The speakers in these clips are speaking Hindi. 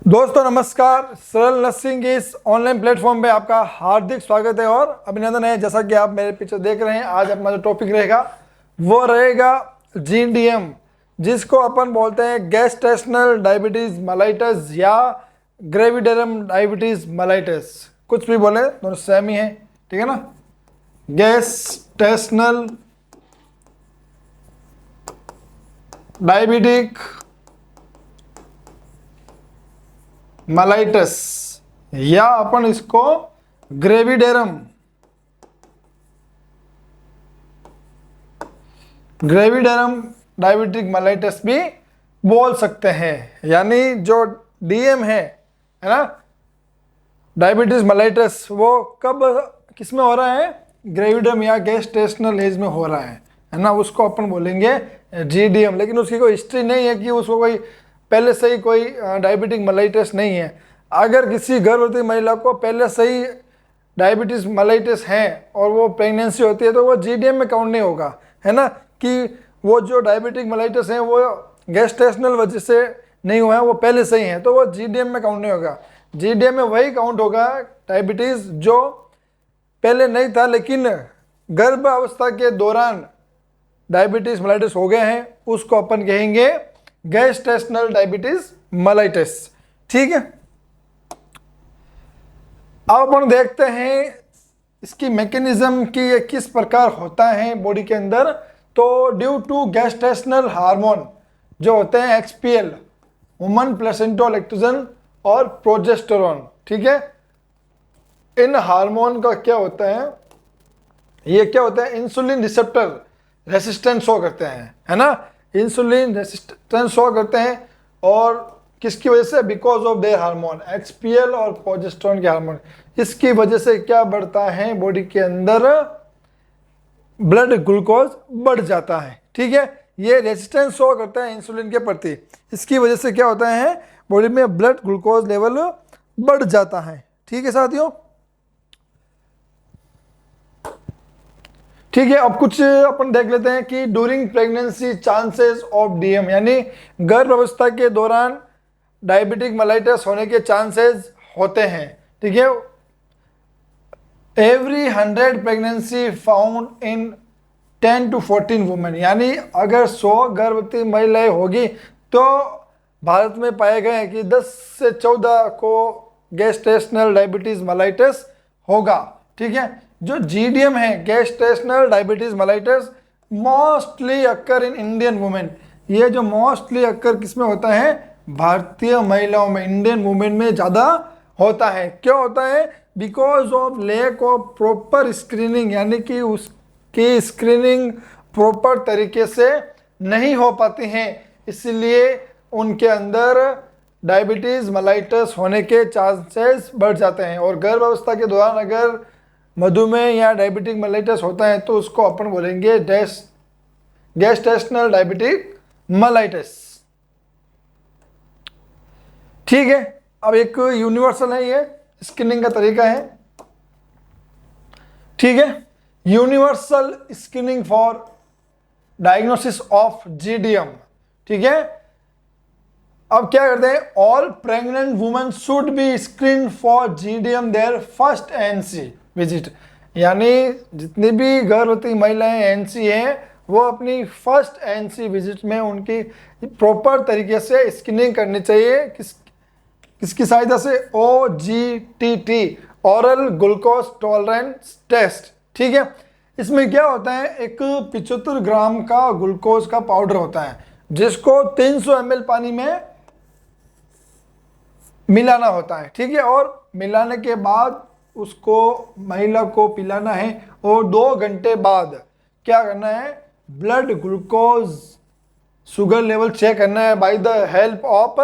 दोस्तों नमस्कार। सरल नर्सिंग इस ऑनलाइन प्लेटफॉर्म पे आपका हार्दिक स्वागत है और अभिनंदन है। जैसा कि आप मेरे पीछे देख रहे हैं, आज अपना जो टॉपिक रहेगा वो रहेगा जीडीएम, जिसको अपन बोलते हैं गैस्ट्रेशनल डायबिटीज मेलाइटस या ग्रेविडेरम डायबिटीज मेलाइटस। कुछ भी बोले दोनों सेम ही है, ठीक है ना। गैस्ट्रेशनल डायबिटिक मेलाइटस या अपन इसको ग्रेविडेरम डायबिटिक मेलाइटस भी बोल सकते हैं। यानी जो डीएम है ना, डायबिटीज मेलाइटस, वो कब किस में हो रहा है? ग्रेविडेरम या गैस्ट्रेशनल एज में हो रहा है ना। उसको अपन बोलेंगे जीडीएम। लेकिन उसकी कोई हिस्ट्री नहीं है कि उसको कोई पहले से ही कोई डायबिटिक मेलाइटस नहीं है। अगर किसी गर्भवती महिला को पहले से ही डायबिटीज मेलाइटस है और वो प्रेगनेंसी होती है तो वो जीडीएम में काउंट नहीं होगा, है ना। कि वो जो डायबिटिक मेलाइटस है वो गैस्ट्रेशनल वजह से नहीं हुआ है, वो पहले से ही है, तो वो जीडीएम में काउंट नहीं होगा। जीडीएम में वही काउंट होगा डायबिटीज जो पहले नहीं था लेकिन गर्भ अवस्था के दौरान डायबिटीज मेलाइटस हो गए हैं, उसको अपन कहेंगे गैस्ट्रेशनल डायबिटीज मेलाइटस। ठीक है, अब अपन देखते हैं इसकी मैकेनिज्म कि ये किस प्रकार होता है बॉडी के अंदर। तो ड्यू टू गैस्ट्रेशनल हार्मोन जो होते हैं एक्सपीएल, वुमन प्लेसेंटल एक्टोजन और प्रोजेस्टेरोन, ठीक है। इन हार्मोन का क्या होता है, ये क्या होता है, इंसुलिन रिसेप्टर रेसिस्टेंस शो करते हैं, है ना। इंसुलिन रेसिस्टेंस शो करते हैं और किसकी वजह से? बिकॉज ऑफ देयर हार्मोन एक्सपीएल और प्रोजेस्टेरोन के हार्मोन। इसकी वजह से क्या बढ़ता है बॉडी के अंदर? ब्लड ग्लूकोज बढ़ जाता है, ठीक है। ये रेजिस्टेंस शो करता है इंसुलिन के प्रति। इसकी वजह से क्या होता है? बॉडी में ब्लड ग्लूकोज लेवल बढ़ जाता है, ठीक है साथियों। ठीक है, अब कुछ अपन देख लेते हैं कि during pregnancy chances of DM, यानी गर्भ अवस्था के दौरान डायबिटिक मेलाइटस होने के चांसेस होते हैं, ठीक है। Every 100 pregnancy found in 10 to 14 women, यानी अगर 100 गर्भवती महिलाएं होगी तो भारत में पाए गए हैं कि 10 से 14 को गैस्ट्रेशनल डायबिटीज मेलाइटस होगा, ठीक है। जो जीडीएम है gestational diabetes mellitus mostly occur in Indian women. ये जो मोस्टली अक्कर किस में होता है? भारतीय महिलाओं में, इंडियन वुमेन में ज़्यादा होता है। क्यों होता है? Because of lack of proper screening, यानी कि उसकी स्क्रीनिंग प्रॉपर तरीके से नहीं हो पाती हैं, इसलिए उनके अंदर डायबिटीज मेलाइटस होने के चांसेस बढ़ जाते हैं। और गर्भावस्था के दौरान अगर मधुमेह या डायबिटिक मेलाइटस होता है तो उसको अपन बोलेंगे गैस्ट्रेशनल डायबिटिक मेलाइटस, ठीक है। अब एक यूनिवर्सल है, ये स्क्रीनिंग का तरीका है, ठीक है। Universal screening for diagnosis of GDM, ठीक है। अब क्या करते हैं? All pregnant women should be screen for GDM their first ANC visit, यानी जितनी भी गर्भवती महिलाएं एनसी हैं वो अपनी फर्स्ट एनसी विजिट में उनकी प्रॉपर तरीके से स्क्रीनिंग करनी चाहिए। किसकी सहायता से? OGTT, oral glucose tolerance test, ठीक है। इसमें क्या होता है? एक 75 ग्राम का ग्लूकोज का पाउडर होता है जिसको 300 ml पानी में मिलाना होता है, ठीक है। और मिलाने के बाद उसको महिला को पिलाना है और 2 घंटे बाद क्या करना है? Blood glucose sugar level check करना है by the help of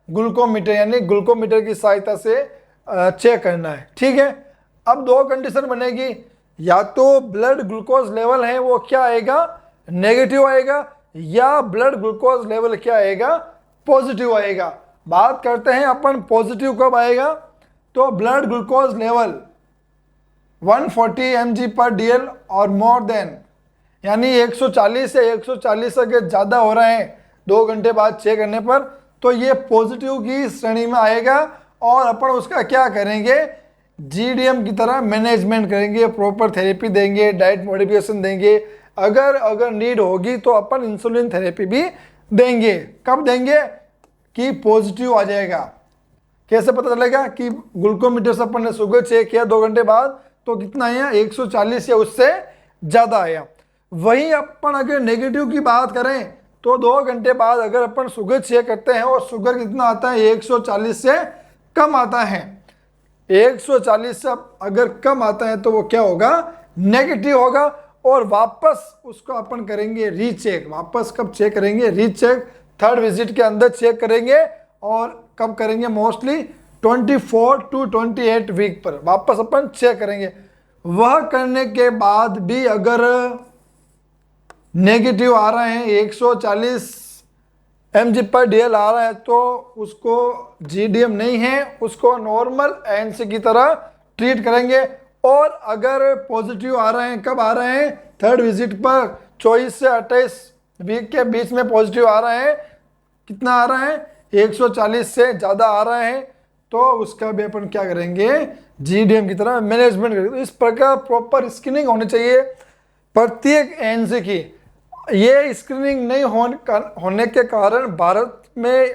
glucometer, यानी ग्लूकोमीटर की सहायता से चेक करना है, ठीक है। अब 2 कंडीशन बनेगी, या तो ब्लड ग्लूकोज लेवल है वो क्या आएगा? नेगेटिव आएगा, या ब्लड ग्लूकोज लेवल क्या आएगा? पॉजिटिव आएगा। बात करते हैं अपन पॉजिटिव कब आएगा। तो ब्लड ग्लूकोज लेवल 140 mg/dl और मोर देन, यानी 140 से 140 से ज़्यादा हो रहे हैं 2 घंटे बाद चेक करने पर, तो ये पॉजिटिव की श्रेणी में आएगा और अपन उसका क्या करेंगे, जीडीएम की तरह मैनेजमेंट करेंगे, प्रॉपर थेरेपी देंगे, डाइट मॉडिफिकेशन देंगे, अगर नीड होगी तो अपन इंसुलिन थेरेपी भी देंगे। कब देंगे कि पॉजिटिव आ जाएगा। कैसे पता चलेगा कि ग्लूकोमीटर से अपन ने शुगर चेक किया 2 घंटे बाद तो कितना आया, 140 या उससे ज़्यादा आया। वहीं अपन अगर नेगेटिव की बात करें तो 2 घंटे बाद अगर अपन शुगर चेक करते हैं और शुगर कितना आता है, 140 से कम आता है, 140 से अगर कम आता है तो वो क्या होगा, नेगेटिव होगा। और वापस उसको अपन करेंगे रीचेक। वापस कब चेक करेंगे, रीचेक 3rd विजिट के अंदर चेक करेंगे। और कब करेंगे, मोस्टली 24 to 28 वीक पर वापस अपन चेक करेंगे। वह करने के बाद भी अगर नेगेटिव आ रहे हैं, 140 mg/dl आ रहा है तो उसको जीडीएम नहीं है, उसको नॉर्मल एनसी की तरह ट्रीट करेंगे। और अगर पॉजिटिव आ रहे हैं, कब आ रहे हैं, 3rd विजिट पर 24 से 28 वीक के बीच में पॉजिटिव आ रहे हैं, कितना आ रहा है, 140 से ज़्यादा आ रहा है, तो उसका भी अपन क्या करेंगे, जीडीएम की तरह मैनेजमेंट करेंगे। तो इस प्रकार प्रॉपर स्क्रीनिंग होनी चाहिए प्रत्येक एनसी की। ये स्क्रीनिंग नहीं होने के कारण भारत में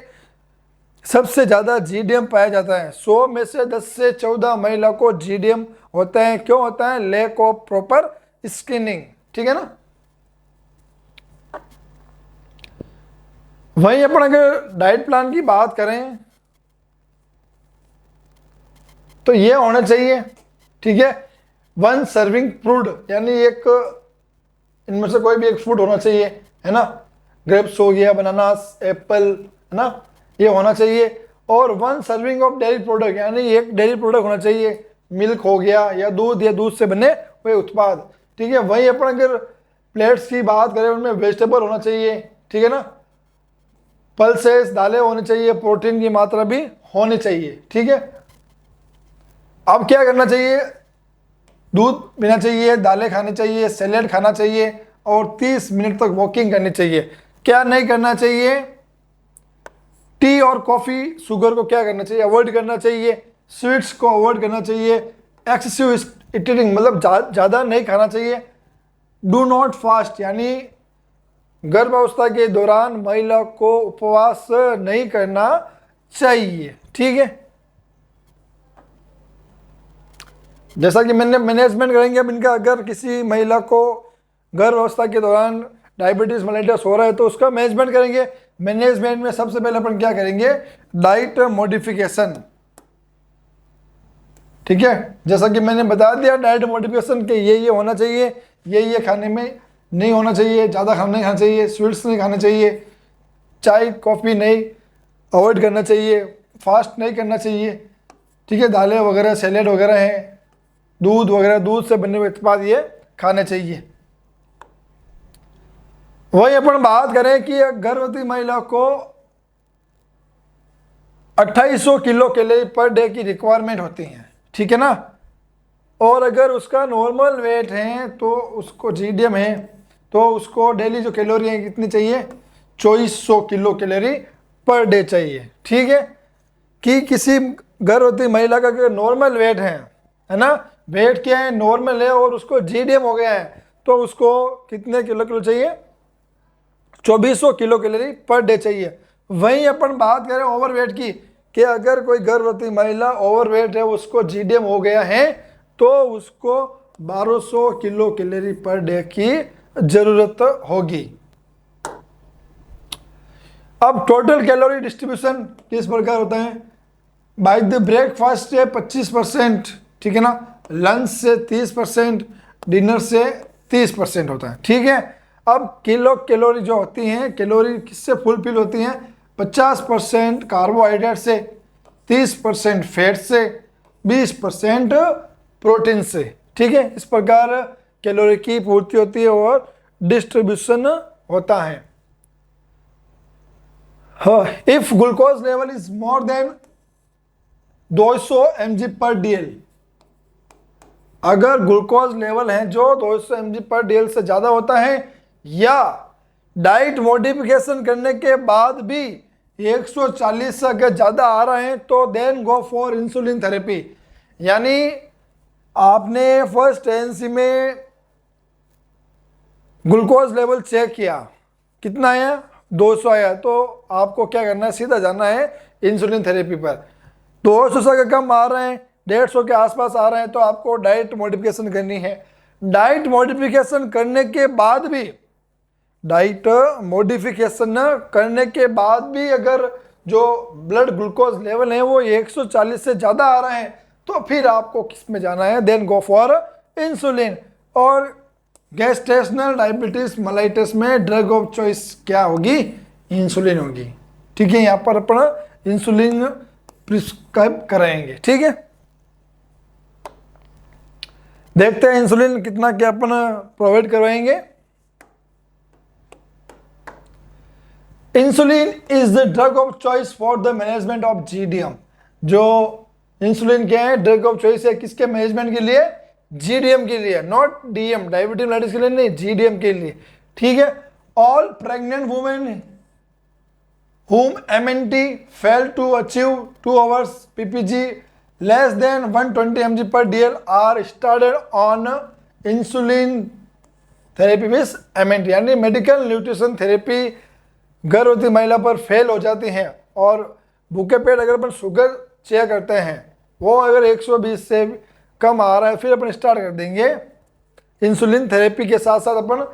सबसे ज़्यादा जीडीएम पाया जाता है। 100 में से 10 से 14 महिला को जीडीएम होता है। क्यों होता है, लैक ऑफ प्रॉपर स्क्रीनिंग। ठीक है ना। वहीं अपन अगर डाइट प्लान की बात करें तो ये होना चाहिए, ठीक है, 1 सर्विंग फ्रूट, यानी एक इनमें से कोई भी एक फ्रूट होना चाहिए, है ना, ग्रेप्स हो गया, बनानास, एप्पल, है ना, ये होना चाहिए। और 1 सर्विंग ऑफ डेयरी प्रोडक्ट, यानी एक डेयरी प्रोडक्ट होना चाहिए, मिल्क हो गया या दूध से बने हुए उत्पाद। ठीक है। वहीं अपन अगर प्लेट्स की बात करें उनमें वेजिटेबल होना चाहिए, ठीक है ना, पल्सेस, दालें होनी चाहिए, प्रोटीन की मात्रा भी होनी चाहिए। ठीक है। अब क्या करना चाहिए, दूध पीना चाहिए, दालें खानी चाहिए, सैलेड खाना चाहिए और 30 मिनट तक वॉकिंग करनी चाहिए। क्या नहीं करना चाहिए, टी और कॉफ़ी, शुगर को क्या करना चाहिए, अवॉइड करना चाहिए, स्वीट्स को अवॉइड करना चाहिए, एक्सेसिव ईटिंग मतलब ज़्यादा नहीं खाना चाहिए, डू नॉट फास्ट, यानी गर्भावस्था के दौरान महिला को उपवास नहीं करना चाहिए। ठीक है। जैसा कि मैंने मैनेजमेंट करेंगे अब इनका, अगर किसी महिला को गर्भावस्था के दौरान डायबिटीज मेलिटस हो रहा है तो उसका मैनेजमेंट करेंगे। मैनेजमेंट में सबसे पहले अपन क्या करेंगे, डाइट मॉडिफिकेशन। ठीक है। जैसा कि मैंने बता दिया डाइट मॉडिफिकेशन के ये होना चाहिए, ये खाने में नहीं होना चाहिए, ज़्यादा खाना नहीं खाना चाहिए, स्वीट्स नहीं खाना चाहिए, चाय कॉफ़ी नहीं, अवॉइड करना चाहिए, फास्ट नहीं करना चाहिए। ठीक है। दालें वगैरह, सैलेड वगैरह हैं, दूध वगैरह, दूध से बने हुए उत्पाद ये खाने चाहिए। वही अपन बात करें कि गर्भवती महिला को 2800 किलो कैलोरी पर डे की रिक्वायरमेंट होती है। ठीक है ना। और अगर उसका नॉर्मल वेट है तो उसको जीडीएम है तो उसको डेली जो कैलोरी है कितनी चाहिए, 2400 किलो कैलोरी पर डे चाहिए। ठीक है। कि किसी गर्भवती महिला का अगर नॉर्मल वेट है ना, वेट क्या है, नॉर्मल है और उसको जीडीएम हो गया है तो उसको कितने किलो चाहिए, 2400 किलो कैलोरी पर डे चाहिए। वहीं अपन बात करें ओवरवेट की, कि अगर कोई गर्भवती महिला ओवरवेट है, उसको जीडीएम हो गया है तो उसको 1200 किलो कैलोरी पर डे की जरूरत होगी। अब टोटल कैलोरी डिस्ट्रीब्यूशन किस प्रकार होता है, बाय द ब्रेकफास्ट से 25%, ठीक है ना, लंच से 30%, डिनर से 30% होता है। ठीक है। अब किलो कैलोरी जो होती हैं, कैलोरी किससे फुलफिल होती हैं, 50% कार्बोहाइड्रेट से, 30% फैट से, 20% प्रोटीन से। ठीक है। इस प्रकार कैलोरी की पूर्ति होती है और डिस्ट्रीब्यूशन होता है। If glucose level is more than 200 mg/dl, अगर ग्लूकोज लेवल है जो 200 mg/dl से ज़्यादा होता है या डाइट मॉडिफिकेशन करने के बाद भी 140 से अगर ज़्यादा आ रहे हैं तो then go for insulin therapy. यानी आपने फर्स्ट एएनसी में ग्लूकोज लेवल चेक किया, कितना आया, 200 आया, तो आपको क्या करना है, सीधा जाना है इंसुलिन थेरेपी पर। 200 से अगर कम आ रहे हैं, 150 के आसपास आ रहे हैं, तो आपको डाइट मॉडिफिकेशन करनी है। डाइट मॉडिफिकेशन करने के बाद भी अगर जो ब्लड ग्लूकोज लेवल है वो 140 से ज़्यादा आ रहे हैं, तो फिर आपको किस में जाना है, देन गो फॉर इंसुलिन। और गेस्टेशनल डायबिटीज मेलाइटस में ड्रग ऑफ चॉइस क्या होगी, इंसुलिन होगी। ठीक है, यहाँ पर अपना इंसुलिन प्रिस्क्राइब कराएंगे। ठीक है, देखते हैं इंसुलिन कितना क्या अपन प्रोवाइड करवाएंगे। Insulin is the drug of choice for the management of GDM. जो इंसुलिन क्या है, ड्रग ऑफ चॉइस है किसके मैनेजमेंट के लिए, जीडीएम के लिए, नॉट डीएम डायबिटीज मेलाइटिस के लिए नहीं, जीडीएम के लिए। ठीक है, all pregnant women whom MNT failed to achieve 2 hours PPG less than 120 mg per DL are started on insulin therapy with MNT। यानी मेडिकल न्यूट्रिशन थेरेपी गर्भवती महिला पर फेल हो जाती हैं, और भूखे पेट अगर अपन शुगर चेक करते हैं, वो अगर 120 से कम आ रहा है, फिर अपन स्टार्ट कर देंगे इंसुलिन थेरेपी के साथ साथ अपन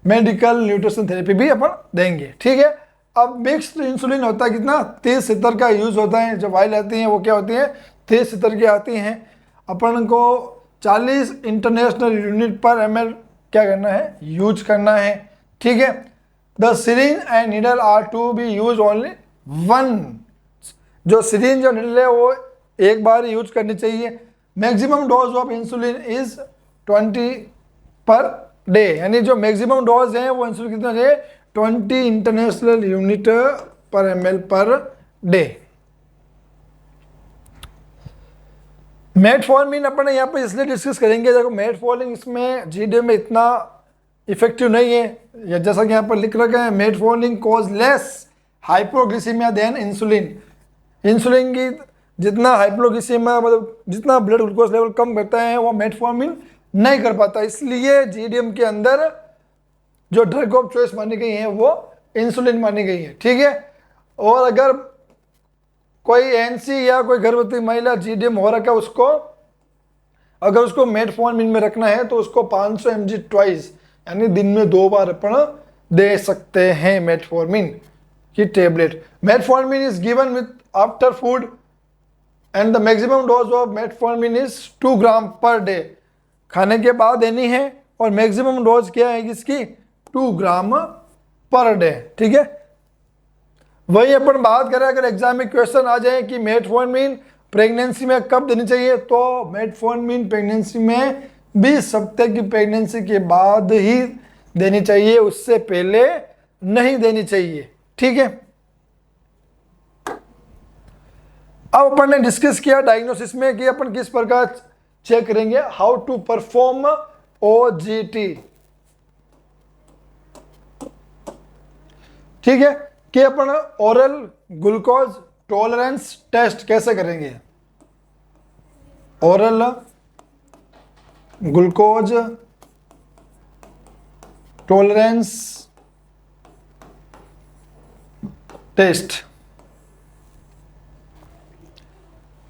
मेडिकल न्यूट्रिशन थेरेपी भी अपन देंगे। ठीक है, अब मिक्स्ड इंसुलिन होता है कितना, 30-70 का यूज़ होता है। जो वाइल आती हैं वो क्या होती हैं, 30-70 की आती हैं। अपन को 40 इंटरनेशनल यूनिट पर ml क्या करना है, यूज करना है। ठीक है, the syringe and needle are to be use only one. जो सिरिंज और नीडल है वो एक बार यूज करनी चाहिए। Maximum dose of insulin is 20 per day. यानी जो मैक्सिमम डोज है वो इंसुलिन कितना चाहिए, 20 इंटरनेशनल यूनिट पर ml पर डे। मेटफॉर्मिन अपन यहाँ पर इसलिए डिस्कस करेंगे, देखो मेटफॉर्मिन इसमें जीडीएम में इतना इफेक्टिव नहीं है, या जैसा कि यहाँ पर लिख रखा है, metformin cause less hypoglycaemia than insulin. Insulin की जितना हाइपोग्लिसीमिया मतलब जितना ब्लड ग्लूकोज लेवल कम करता है, वो मेटफॉर्मिन नहीं कर पाता। इसलिए जीडीएम के अंदर जो ड्रग ऑफ चॉइस मानी गई है वो इंसुलिन मानी गई है। ठीक है, और अगर कोई एनसी या कोई गर्भवती महिला जीडीएम हो रखा है, उसको अगर उसको मेटफॉर्मिन में रखना है तो उसको 500 mg ट्वाइस, यानी दिन में 2 बार अपन दे सकते हैं मेटफॉर्मिन की tablet. Metformin is given with after food and the maximum dose of metformin is 2 gram per day. खाने के बाद देनी है, और मैक्सिमम डोज क्या है इसकी, 2 ग्राम पर डे। ठीक है, वही अपन बात करें अगर एग्जाम में क्वेश्चन आ जाए कि मेटफॉर्मिन प्रेगनेंसी में कब देनी चाहिए, तो मेटफॉर्मिन प्रेगनेंसी में 20 हफ्ते की प्रेगनेंसी के बाद ही देनी चाहिए, उससे पहले नहीं देनी चाहिए। ठीक है, अब अपन ने डिस्कस किया डायग्नोसिस में कि अपन किस प्रकार चेक करेंगे, हाउ टू परफॉर्म OGT। ठीक है, कि अपन ओरल ग्लूकोज टॉलरेंस टेस्ट कैसे करेंगे। Oral glucose tolerance test.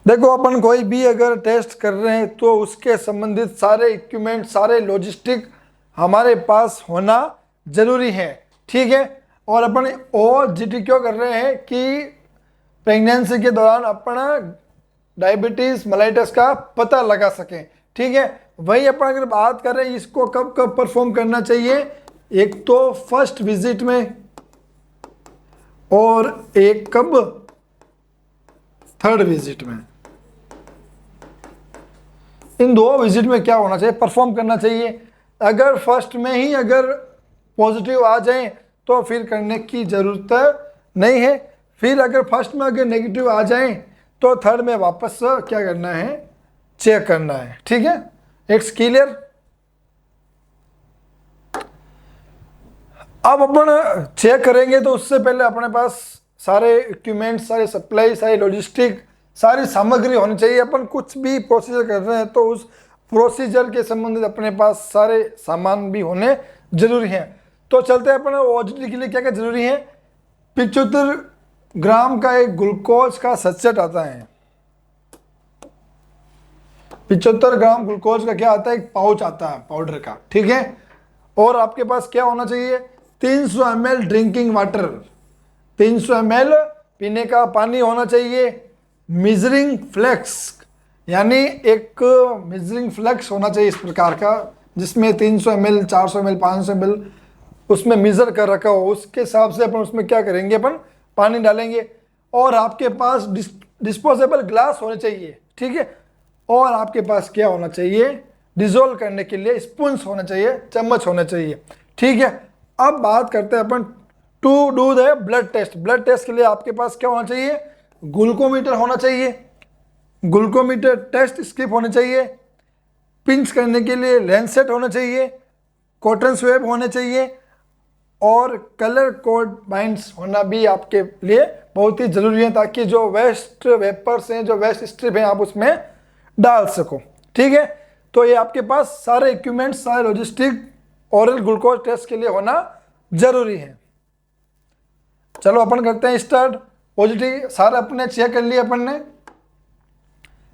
देखो अपन कोई भी अगर टेस्ट कर रहे हैं तो उसके संबंधित सारे इक्विपमेंट, सारे लॉजिस्टिक हमारे पास होना जरूरी है। ठीक है, और अपन OGT क्यों कर रहे हैं कि प्रेगनेंसी के दौरान अपन डायबिटीज मेलाइटस का पता लगा सकें। ठीक है, वही अपन अगर बात कर रहे हैं इसको कब कब परफॉर्म करना चाहिए, एक तो फर्स्ट विजिट में, और एक कब, थर्ड विजिट में। इन 2 विजिट में क्या होना चाहिए, परफॉर्म करना चाहिए। अगर फर्स्ट में ही अगर पॉजिटिव आ जाए तो फिर करने की ज़रूरत नहीं है। फिर अगर फर्स्ट में अगर नेगेटिव आ जाए तो थर्ड में वापस क्या करना है, चेक करना है। ठीक है, इट्स क्लियर। अब अपन चेक करेंगे तो उससे पहले अपने पास सारे इक्विपमेंट, सारे सप्लाई, सारी लॉजिस्टिक, सारी सामग्री होनी चाहिए। अपन कुछ भी प्रोसीजर कर रहे हैं तो उस प्रोसीजर के संबंधित अपने पास सारे सामान भी होने जरूरी हैं। तो चलते हैं अपन ओजीटी के लिए क्या क्या जरूरी है। 75 ग्राम का एक ग्लूकोज का सचेट आता है। 75 ग्राम ग्लूकोज का क्या आता है, एक पाउच आता है पाउडर का, ठीक है। और आपके पास क्या होना चाहिए, 300 ml ड्रिंकिंग वाटर, 300 ml पीने का पानी होना चाहिए। मेजरिंग फ्लेक्स, यानी एक मेजरिंग फ्लेक्स होना चाहिए इस प्रकार का, जिसमें 300 ml, 400 ml, 500 ml उसमें मेजर कर रखा हो। उसके हिसाब से अपन उसमें क्या करेंगे, अपन पानी डालेंगे। और आपके पास डिस्पोजेबल ग्लास होने चाहिए, ठीक है। और आपके पास क्या होना चाहिए, डिजोल्व करने के लिए स्पून्स होना चाहिए, चम्मच होना चाहिए, ठीक है। अब बात करते हैं अपन to do the blood test. Blood test के लिए आपके पास क्या होना चाहिए, ग्लूकोमीटर होना चाहिए, ग्लूकोमीटर टेस्ट स्ट्रिप होने चाहिए, पिंच करने के लिए लैंसेट होना चाहिए, कॉटन स्वेब होने चाहिए, और कलर कोड बाइंड्स होना भी आपके लिए बहुत ही जरूरी है, ताकि जो वेस्ट वेपर्स हैं, जो वेस्ट स्ट्रिप हैं, आप उसमें डाल सको, ठीक है। तो ये आपके पास सारे इक्विपमेंट्स, सारे लॉजिस्टिक ओरल ग्लूकोज टेस्ट के लिए होना जरूरी है। चलो अपन करते हैं स्टार्ट। ओजीटी सारे अपने चेक कर लिए अपन ने,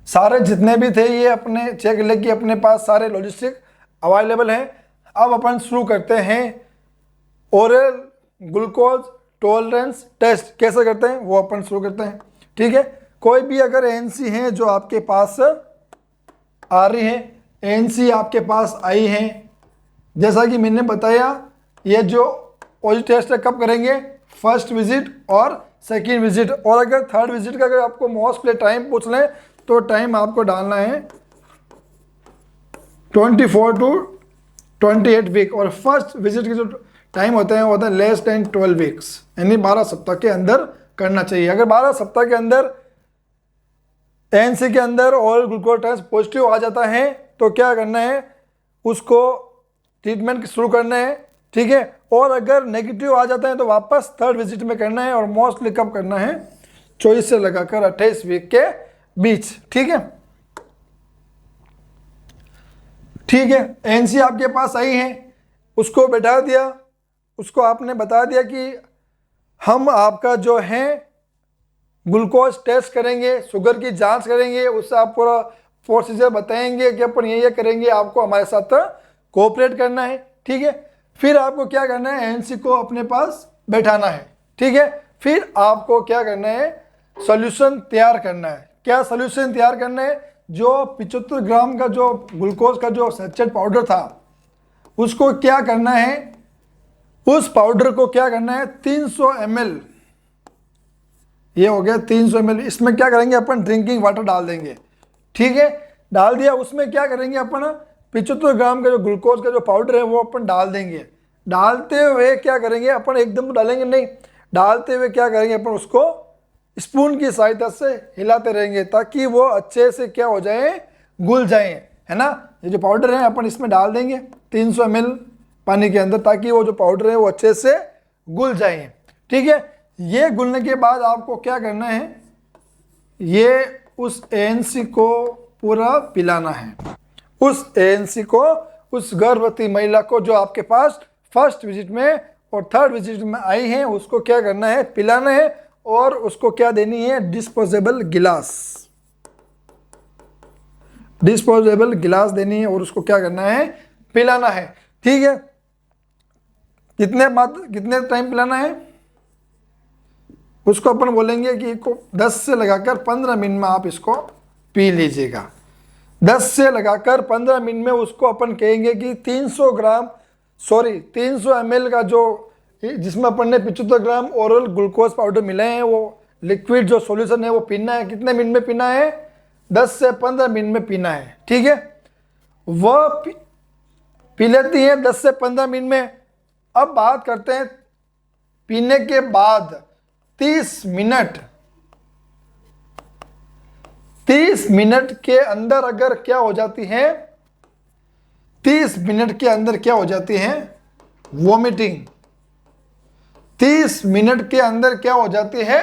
सारे जितने भी थे ये अपने चेक कर लिए कि अपने पास सारे लॉजिस्टिक अवेलेबल हैं। अब अपन शुरू करते हैं ओरल ग्लूकोज टॉलरेंस टेस्ट। कैसे करते हैं वो अपन शुरू करते हैं, ठीक है। कोई भी अगर एएनसी है जो आपके पास आ रही है, एएनसी आपके पास आई है, जैसा कि मैंने बताया, ये जो ओजीटी टेस्ट है कब करेंगे, फर्स्ट विजिट और सेकंड विजिट। और अगर थर्ड विजिट का अगर आपको मोस्टली टाइम पूछ लें तो टाइम आपको डालना है 24 to 28 वीक। और फर्स्ट विजिट की जो टाइम होता है वो होता है लेस देन 12 वीक्स, यानी 12 सप्ताह के अंदर करना चाहिए। अगर 12 सप्ताह के अंदर एएनसी के अंदर ओरल ग्लूकोज टेस्ट पॉजिटिव आ जाता है तो क्या करना है, उसको ट्रीटमेंट शुरू करना है, ठीक है। और अगर नेगेटिव आ जाता है तो वापस थर्ड विजिट में करना है, और मोस्टली कब करना है, 24 से लगाकर 28 वीक के बीच, ठीक है। ठीक है, एएनसी आपके पास आई है, उसको बैठा दिया, उसको आपने बता दिया कि हम आपका जो है ग्लूकोज टेस्ट करेंगे, शुगर की जांच करेंगे, उससे आप पूरा प्रोसीजर बताएंगे कि अपन ये करेंगे, आपको हमारे साथ कोऑपरेट करना है, ठीक है। फिर आपको क्या करना है, एएनसी को अपने पास बैठाना है, ठीक है। फिर आपको क्या करना है, सॉल्यूशन तैयार करना है। क्या सॉल्यूशन तैयार करना है, जो 75 ग्राम का जो ग्लूकोज का जो सैचेट पाउडर था, उसको क्या करना है, उस पाउडर को क्या करना है 300 ml, ये हो गया 300 ml। इसमें क्या करेंगे अपन, ड्रिंकिंग वाटर डाल देंगे, ठीक है। डाल दिया, उसमें क्या करेंगे अपन 75 ग्राम का जो ग्लूकोज का जो पाउडर है वो अपन डाल देंगे। डालते हुए क्या करेंगे अपन, एकदम तो डालेंगे नहीं, डालते हुए क्या करेंगे अपन, उसको स्पून की सहायता से हिलाते रहेंगे ताकि वो अच्छे से क्या हो जाए, घुल जाए, है ना। ये जो पाउडर है अपन इसमें डाल देंगे 300 ml पानी के अंदर, ताकि वो जो पाउडर है वो अच्छे से घुल जाए, ठीक है। ये घुलने के बाद आपको क्या करना है, ये उस एएनसी को पूरा पिलाना है। उस एएनसी को, उस गर्भवती महिला को जो आपके पास फर्स्ट विजिट में और थर्ड विजिट में आई है, उसको क्या करना है, पिलाना है। और उसको क्या देनी है, डिस्पोजेबल गिलास, डिस्पोजेबल गिलास देनी है, और उसको क्या करना है, पिलाना है, ठीक है। कितने टाइम पिलाना है, उसको अपन बोलेंगे कि इसको 10 से लगाकर 15 मिनट में आप इसको पी लीजिएगा। 10 से लगाकर 15 मिनट में उसको अपन कहेंगे कि 300 ml का जो, जिसमें अपन ने 75 ग्राम ओरल ग्लूकोज पाउडर मिले हैं, वो लिक्विड जो सॉल्यूशन है वो पीना है। कितने मिनट में पीना है, 10 से 15 मिनट में पीना है, ठीक है। वह पी लेती है 10 से 15 मिनट में। अब बात करते हैं पीने के बाद 30 मिनट के अंदर अगर क्या हो जाती है, 30 मिनट के अंदर क्या हो जाती है, वॉमिटिंग, 30 मिनट के अंदर क्या हो जाती है,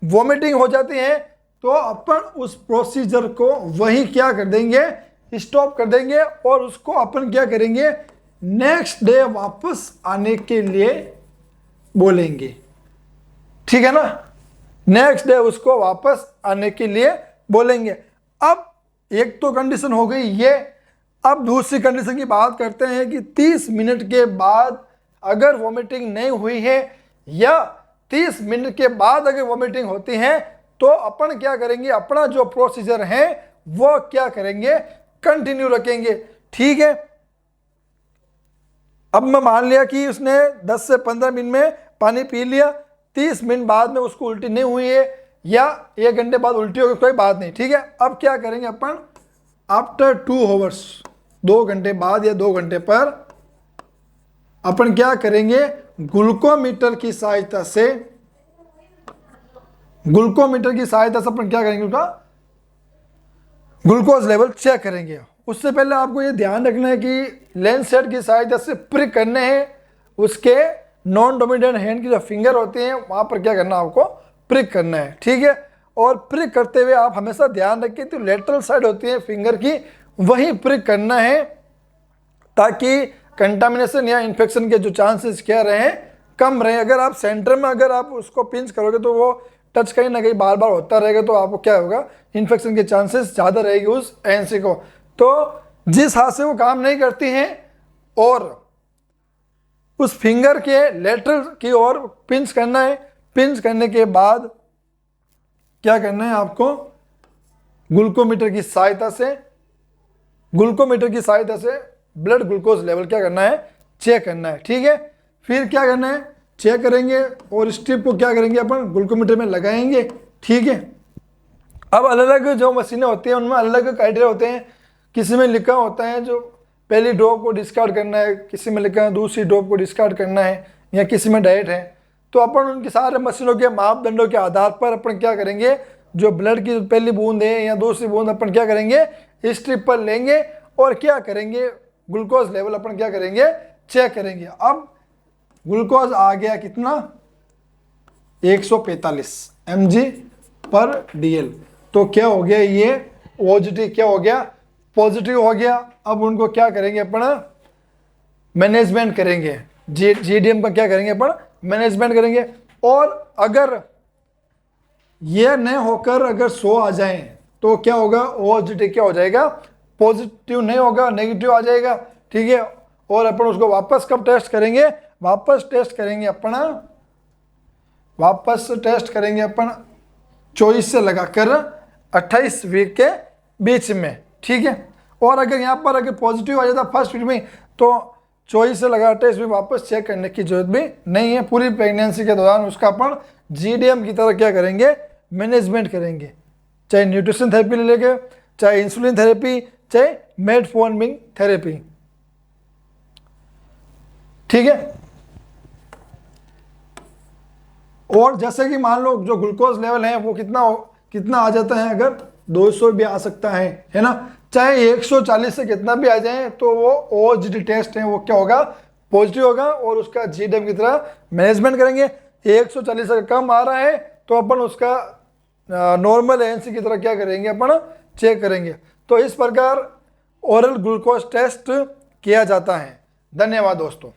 वॉमिटिंग हो जाती है, तो अपन उस प्रोसीजर को वही क्या कर देंगे, स्टॉप कर देंगे और उसको अपन क्या करेंगे, नेक्स्ट डे वापस आने के लिए बोलेंगे। ठीक है ना, नेक्स्ट डे उसको वापस आने के लिए बोलेंगे। अब एक तो कंडीशन हो गई ये। अब दूसरी कंडीशन की बात करते हैं कि 30 मिनट के बाद अगर वॉमिटिंग नहीं हुई है या 30 मिनट के बाद अगर वॉमिटिंग होती है तो अपन क्या करेंगे, अपना जो प्रोसीजर है वो क्या करेंगे, कंटिन्यू रखेंगे। ठीक है, अब मैं मान लिया कि उसने 10 से 15 मिनट में पानी पी लिया, 30 मिनट बाद में उसको उल्टी नहीं हुई है या 1 घंटे बाद उल्टी होगी, कोई बात नहीं। ठीक है, अब क्या करेंगे अपन, आफ्टर 2 आवर्स, 2 घंटे बाद या 2 घंटे पर अपन क्या करेंगे, ग्लूकोमीटर की सहायता से अपन क्या करेंगे, उसका ग्लूकोज लेवल चेक करेंगे। उससे पहले आपको ये ध्यान रखना है कि लेंसेट की सहायता से प्रिक करने हैं, उसके नॉन डोमिनेंट हैंड की जो फिंगर होती हैं वहां पर क्या करना है, आपको प्रिक करना है। ठीक है, और प्रिक करते हुए आप हमेशा ध्यान रखें तो लेटरल साइड होती है फिंगर की, वही प्रिक करना है ताकि कंटामिनेशन या इन्फेक्शन के जो चांसेस क्या रहे, कम रहे। अगर आप सेंटर में अगर आप उसको पिंच करोगे तो वो टच कहीं ना कहीं बार बार होता रहेगा, तो आपको क्या होगा, इन्फेक्शन के चांसेस ज़्यादा रहेगी उस एनसी को। तो जिस हाथ से वो काम नहीं करती हैं और उस फिंगर के लेटरल की ओर पिंच करना है। पिंच करने के बाद क्या करना है, आपको ग्लूकोमीटर की सहायता से ब्लड ग्लूकोज लेवल क्या करना है, चेक करना है। ठीक है, फिर क्या करना है, चेक करेंगे और स्ट्रिप को क्या करेंगे, अपन ग्लूकोमीटर में लगाएंगे। ठीक है, अब अलग अलग जो मशीनें होती हैं उनमें अलग अलग क्राइटेरिया होते हैं। किसी में लिखा होता है जो पहली ड्रॉप को डिस्कार्ड करना है, किसी में लिखा है दूसरी ड्रॉप को डिस्कार्ड करना है, या किसी में डाइट है। तो अपन उनके सारे मशीनों के मापदंडों के आधार पर अपन क्या करेंगे, जो ब्लड की पहली बूंद है या दूसरी बूंद अपन क्या करेंगे, स्ट्रिप पर लेंगे और क्या करेंगे, ग्लूकोज लेवल अपन क्या करेंगे, चेक करेंगे। अब ग्लूकोज आ गया कितना, 145 mg/dl। तो क्या हो गया, ये पॉजिटिव क्या हो गया, पॉजिटिव हो गया। अब उनको क्या करेंगे, अपन मैनेजमेंट करेंगे, जीडीएम का क्या करेंगे, अपन मैनेजमेंट करेंगे। और अगर ये न होकर अगर 100 आ जाए तो क्या होगा, पॉजिटिव क्या हो जाएगा, पॉजिटिव नहीं होगा, नेगेटिव आ जाएगा। ठीक है, और अपन उसको वापस कब टेस्ट करेंगे, वापस टेस्ट करेंगे अपन 24 से लगाकर 28 वीक के बीच में। ठीक है, और अगर यहाँ पर अगर पॉजिटिव आ जाता फर्स्ट वीक में तो 24 से लगा 28 वीक वापस चेक करने की जरूरत भी नहीं है। पूरी प्रेगनेंसी के दौरान उसका अपन जीडीएम की तरह क्या करेंगे, मैनेजमेंट करेंगे, चाहे न्यूट्रिशन थेरेपी ले लेंगे, चाहे इंसुलिन थेरेपी, चाहे मेटफॉर्मिन थेरेपी। ठीक है, और जैसे कि मान लो जो ग्लूकोज लेवल है वो कितना आ जाता है, अगर 200 भी आ सकता है ना, चाहे 140 से कितना भी आ जाए तो वो ओजीडी टेस्ट है वो क्या होगा, पॉजिटिव होगा और उसका जीडीएम की तरह मैनेजमेंट करेंगे। 140 से कम आ रहा है तो अपन उसका नॉर्मल एएनसी की तरह क्या करेंगे, अपन चेक करेंगे। तो इस प्रकार ओरल ग्लूकोज टेस्ट किया जाता है। धन्यवाद दोस्तों।